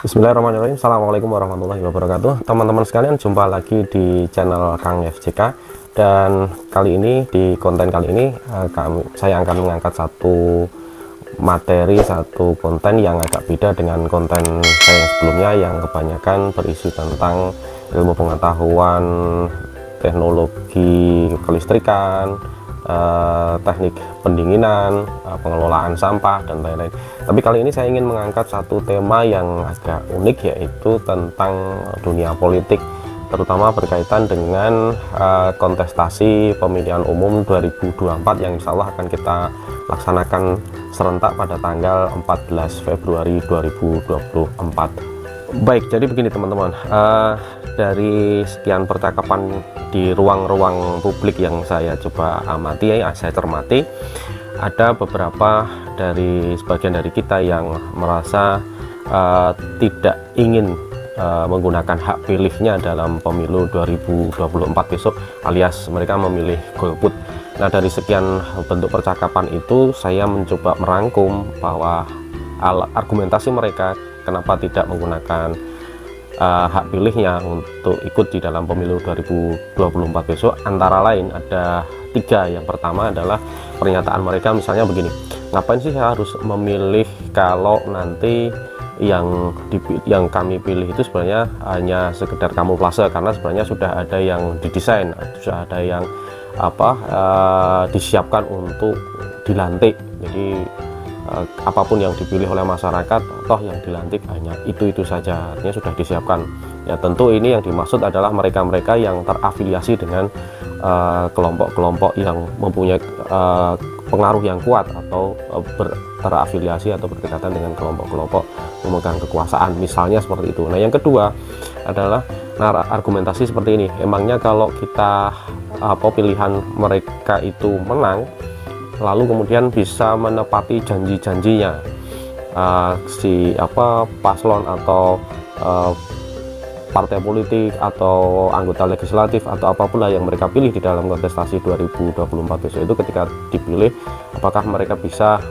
Bismillahirrahmanirrahim. Assalamualaikum warahmatullahi wabarakatuh. Teman-teman sekalian, jumpa lagi di channel Kang FJK. Dan kali ini, di konten kali ini, saya akan mengangkat satu materi, satu konten yang agak beda dengan konten saya yang sebelumnya, yang kebanyakan berisi tentang ilmu pengetahuan, teknologi kelistrikan, teknik pendinginan, pengelolaan sampah, dan lain-lain. Tapi kali ini saya ingin mengangkat satu tema yang agak unik, yaitu tentang dunia politik, terutama berkaitan dengan kontestasi pemilihan umum 2024 yang insya Allah akan kita laksanakan serentak pada tanggal 14 Februari 2024. Baik, jadi begini teman-teman, dari sekian percakapan di ruang-ruang publik yang saya coba amati, saya cermati, ada beberapa dari sebagian dari kita yang merasa tidak ingin menggunakan hak pilihnya dalam pemilu 2024 besok, alias mereka memilih golput. Nah, dari sekian bentuk percakapan itu saya mencoba merangkum bahwa argumentasi mereka kenapa tidak menggunakan hak pilihnya untuk ikut di dalam pemilu 2024 besok, antara lain ada 3. Yang pertama adalah pernyataan mereka misalnya begini, ngapain sih saya harus memilih kalau nanti yang kami pilih itu sebenarnya hanya sekedar kamuflase, karena sebenarnya sudah ada yang didesain, sudah ada yang disiapkan untuk dilantik. Jadi apapun yang dipilih oleh masyarakat, toh yang dilantik hanya itu saja, artinya sudah disiapkan. Ya, tentu ini yang dimaksud adalah mereka-mereka yang terafiliasi dengan kelompok-kelompok yang mempunyai pengaruh yang kuat, atau terafiliasi atau berdekatan dengan kelompok-kelompok pemegang kekuasaan, misalnya seperti itu. Nah, yang kedua adalah argumentasi seperti ini, emangnya kalau kita pilihan mereka itu menang, lalu kemudian bisa menepati janji-janjinya paslon atau partai politik atau anggota legislatif atau apapun lah yang mereka pilih di dalam kontestasi 2024 besok itu, ketika dipilih apakah mereka bisa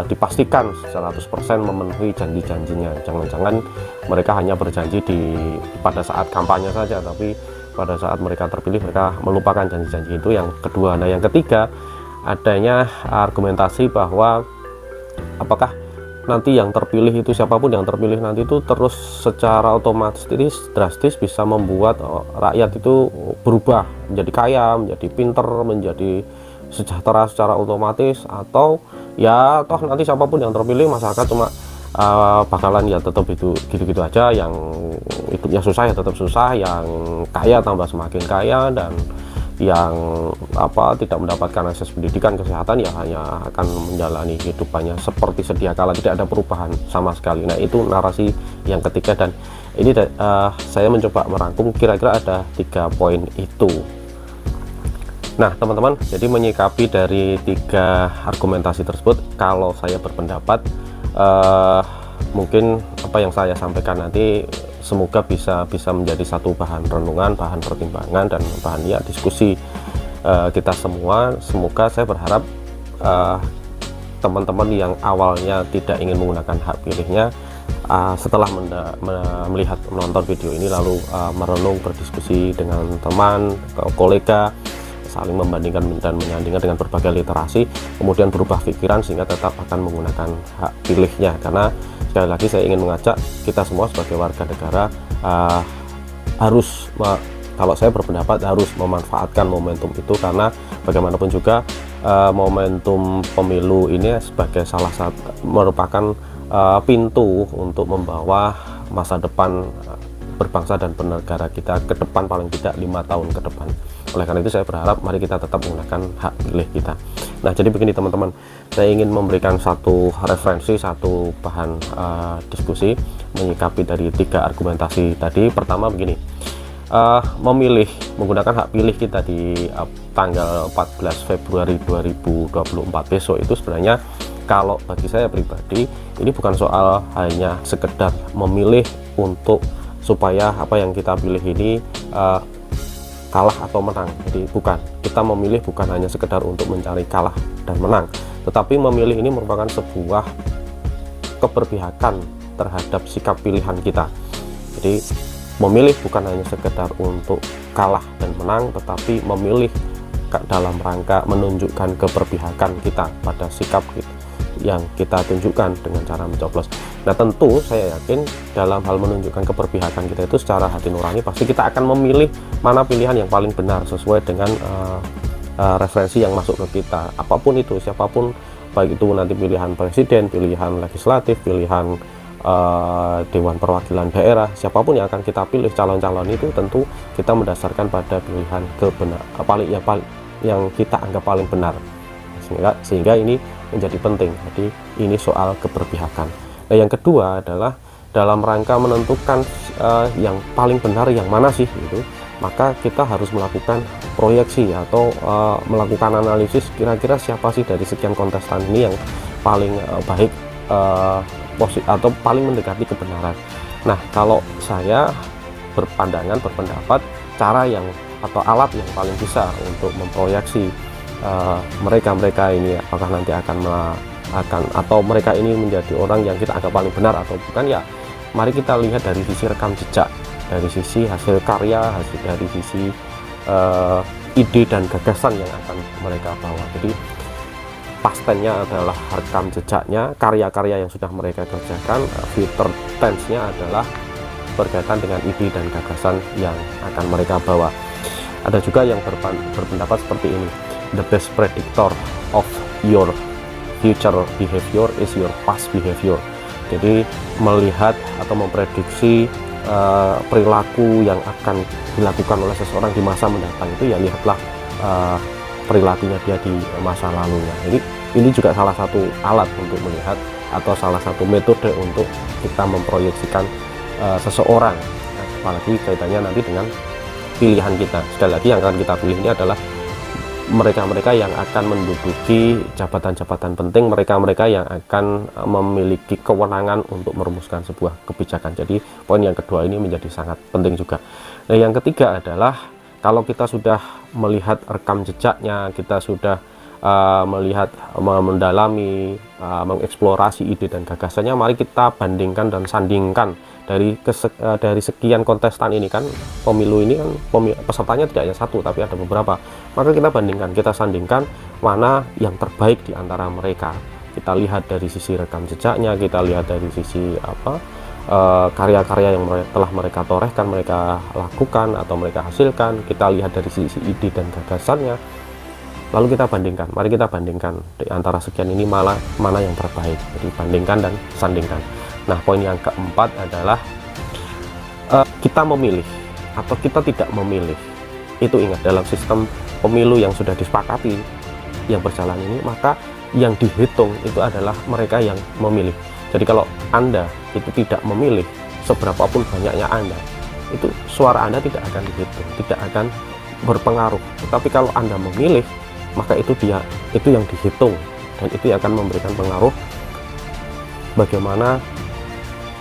dipastikan 100% memenuhi janji-janjinya. Jangan-jangan mereka hanya berjanji pada saat kampanye saja, tapi pada saat mereka terpilih mereka melupakan janji-janji itu. Yang kedua. Nah, yang ketiga, adanya argumentasi bahwa apakah nanti yang terpilih itu, siapapun yang terpilih nanti itu terus secara otomatis drastis bisa membuat rakyat itu berubah menjadi kaya, menjadi pinter, menjadi sejahtera secara otomatis, atau ya toh nanti siapapun yang terpilih masyarakat cuma bakalan ya tetap itu gitu-gitu aja, yang hidupnya susah ya tetap susah, yang kaya tambah semakin kaya, dan yang tidak mendapatkan akses pendidikan, kesehatan ya hanya akan menjalani hidupannya seperti sedia kala, tidak ada perubahan sama sekali. Nah, itu narasi yang ketiga, dan ini saya mencoba merangkum kira-kira ada 3 poin itu. Nah, teman-teman, jadi menyikapi dari 3 argumentasi tersebut, kalau saya berpendapat mungkin apa yang saya sampaikan nanti semoga bisa menjadi satu bahan renungan, bahan pertimbangan, dan bahan diskusi kita semua. Semoga, saya berharap teman-teman yang awalnya tidak ingin menggunakan hak pilihnya, setelah menonton video ini lalu merenung, berdiskusi dengan teman, kolega, saling membandingkan dan menyandingkan dengan berbagai literasi, kemudian berubah pikiran sehingga tetap akan menggunakan hak pilihnya. Karena sekali lagi saya ingin mengajak kita semua sebagai warga negara kalau saya berpendapat harus memanfaatkan momentum itu, karena bagaimanapun juga momentum pemilu ini sebagai salah satu merupakan pintu untuk membawa masa depan berbangsa dan bernegara kita ke depan, paling tidak 5 tahun ke depan. Oleh karena itu saya berharap mari kita tetap menggunakan hak pilih kita. Nah, jadi begini teman-teman, saya ingin memberikan satu referensi, satu bahan diskusi menyikapi dari 3 argumentasi tadi. Pertama begini, menggunakan hak pilih kita di tanggal 14 Februari 2024 besok itu sebenarnya, kalau bagi saya pribadi, ini bukan soal hanya sekedar memilih untuk supaya apa yang kita pilih ini kalah atau menang. Jadi kita memilih bukan hanya sekedar untuk mencari kalah dan menang, tetapi memilih ini merupakan sebuah keberpihakan terhadap sikap pilihan kita. Jadi memilih bukan hanya sekedar untuk kalah dan menang, tetapi memilih dalam rangka menunjukkan keberpihakan kita pada sikap yang kita tunjukkan dengan cara mencoblos. Nah tentu saya yakin dalam hal menunjukkan keberpihakan kita itu secara hati nurani pasti kita akan memilih mana pilihan yang paling benar sesuai dengan referensi yang masuk ke kita, apapun itu, siapapun, baik itu nanti pilihan presiden, pilihan legislatif, pilihan Dewan Perwakilan Daerah, siapapun yang akan kita pilih, calon-calon itu tentu kita mendasarkan pada pilihan yang kita anggap paling benar, sehingga ini menjadi penting. Jadi ini soal keberpihakan. Nah yang kedua adalah dalam rangka menentukan yang paling benar yang mana sih gitu, maka kita harus melakukan proyeksi atau melakukan analisis kira-kira siapa sih dari sekian kontestan ini yang paling baik atau paling mendekati kebenaran. Nah kalau saya berpendapat cara yang atau alat yang paling bisa untuk memproyeksi mereka ini apakah nanti akan atau mereka ini menjadi orang yang kita anggap paling benar atau bukan, ya mari kita lihat dari sisi rekam jejak, dari sisi hasil karya, dari sisi ide dan gagasan yang akan mereka bawa. Jadi pastennya adalah rekam jejaknya, karya-karya yang sudah mereka kerjakan, future tense-nya adalah berkaitan dengan ide dan gagasan yang akan mereka bawa. Ada juga yang berpendapat seperti ini, the best predictor of your future behavior is your past behavior. Jadi melihat atau memprediksi perilaku yang akan dilakukan oleh seseorang di masa mendatang itu, ya lihatlah perilakunya dia di masa lalunya. Jadi ini juga salah satu alat untuk melihat atau salah satu metode untuk kita memproyeksikan seseorang, apalagi kaitannya nanti dengan pilihan kita. Sekali lagi yang akan kita pilih ini adalah mereka-mereka yang akan menduduki jabatan-jabatan penting, mereka-mereka yang akan memiliki kewenangan untuk merumuskan sebuah kebijakan. Jadi poin yang kedua ini menjadi sangat penting juga. Nah yang ketiga adalah kalau kita sudah melihat rekam jejaknya, kita sudah melihat, mendalami, mengeksplorasi ide dan gagasannya, mari kita bandingkan dan sandingkan dari sekian kontestan ini. Kan pemilu ini kan pesertanya tidak hanya satu tapi ada beberapa, maka kita bandingkan, kita sandingkan mana yang terbaik di antara mereka. Kita lihat dari sisi rekam jejaknya, kita lihat dari sisi karya-karya yang telah mereka torehkan, mereka lakukan atau mereka hasilkan, kita lihat dari sisi ide dan gagasannya, lalu kita bandingkan. Mari kita bandingkan di antara sekian ini mana yang terbaik. Jadi bandingkan dan sandingkan. Nah poin yang keempat adalah kita memilih atau kita tidak memilih. Itu ingat, dalam sistem pemilu yang sudah disepakati yang berjalan ini, maka yang dihitung itu adalah mereka yang memilih. Jadi kalau Anda itu tidak memilih, seberapapun banyaknya Anda, itu suara Anda tidak akan dihitung, tidak akan berpengaruh. Tetapi kalau Anda memilih, maka itu yang dihitung, dan itu akan memberikan pengaruh bagaimana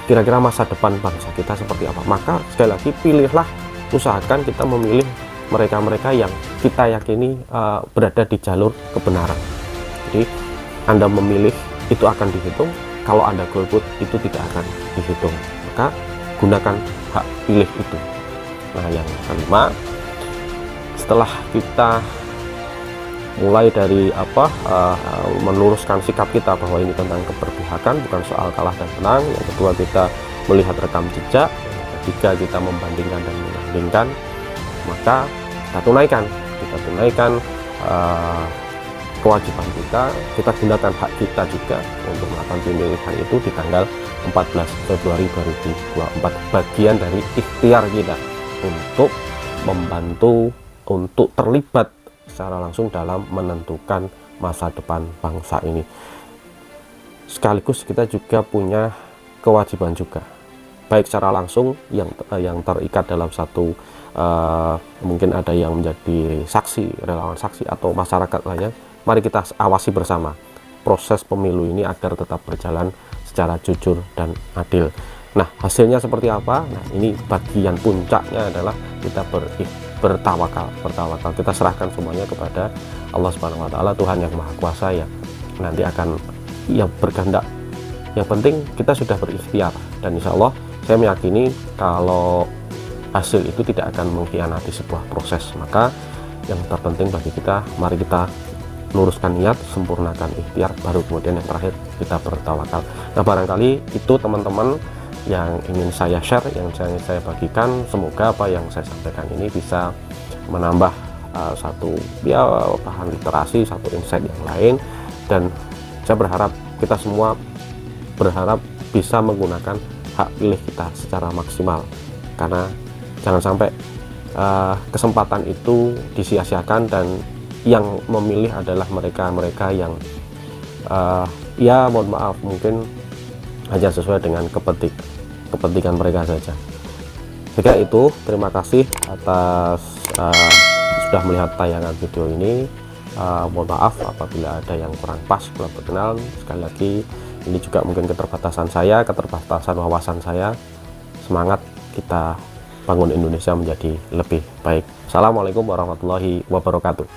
kira-kira masa depan bangsa kita seperti apa. Maka sekali lagi pilihlah, usahakan kita memilih mereka-mereka yang kita yakini berada di jalur kebenaran. Jadi Anda memilih itu akan dihitung, kalau Anda golput itu tidak akan dihitung, maka gunakan hak pilih itu. Nah yang kelima, setelah kita mulai dari meluruskan sikap kita bahwa ini tentang keberpihakan, bukan soal kalah dan menang. Yang kedua, kita melihat rekam jejak. Yang ketiga, kita membandingkan dan menyandingkan. Maka kita tunaikan kewajiban kita gunakan hak kita juga untuk melakukan pemilihan itu di tanggal 14 Februari 2024. Bagian dari ikhtiar kita untuk membantu, untuk terlibat secara langsung dalam menentukan masa depan bangsa ini. Sekaligus kita juga punya kewajiban juga, baik secara langsung yang terikat dalam satu mungkin ada yang menjadi saksi, relawan saksi atau masyarakat lainnya. Mari kita awasi bersama proses pemilu ini agar tetap berjalan secara jujur dan adil. Nah hasilnya seperti apa? Nah ini bagian puncaknya adalah kita bertawakal. Kita serahkan semuanya kepada Allah Subhanahu wa Ta'ala, Tuhan yang Maha Kuasa, yang nanti akan berkehendak Yang penting kita sudah berikhtiar, dan insya Allah saya meyakini kalau hasil itu tidak akan mengkhianati sebuah proses. Maka yang terpenting bagi kita, mari kita luruskan niat, sempurnakan ikhtiar, baru kemudian yang terakhir kita bertawakal. Nah, barangkali itu teman-teman yang ingin saya share, yang saya bagikan. Semoga apa yang saya sampaikan ini bisa menambah satu bahan literasi, satu insight yang lain, dan saya berharap kita semua berharap bisa menggunakan hak pilih kita secara maksimal, karena jangan sampai kesempatan itu disia-siakan dan yang memilih adalah mereka-mereka yang ya mohon maaf mungkin hanya sesuai dengan kepentingan mereka saja. Jika itu, terima kasih atas sudah melihat tayangan video ini. Mohon maaf apabila ada yang kurang pas, kurang berkenan. Sekali lagi, ini juga mungkin keterbatasan saya, keterbatasan wawasan saya. Semangat kita bangun Indonesia menjadi lebih baik. Assalamualaikum warahmatullahi wabarakatuh.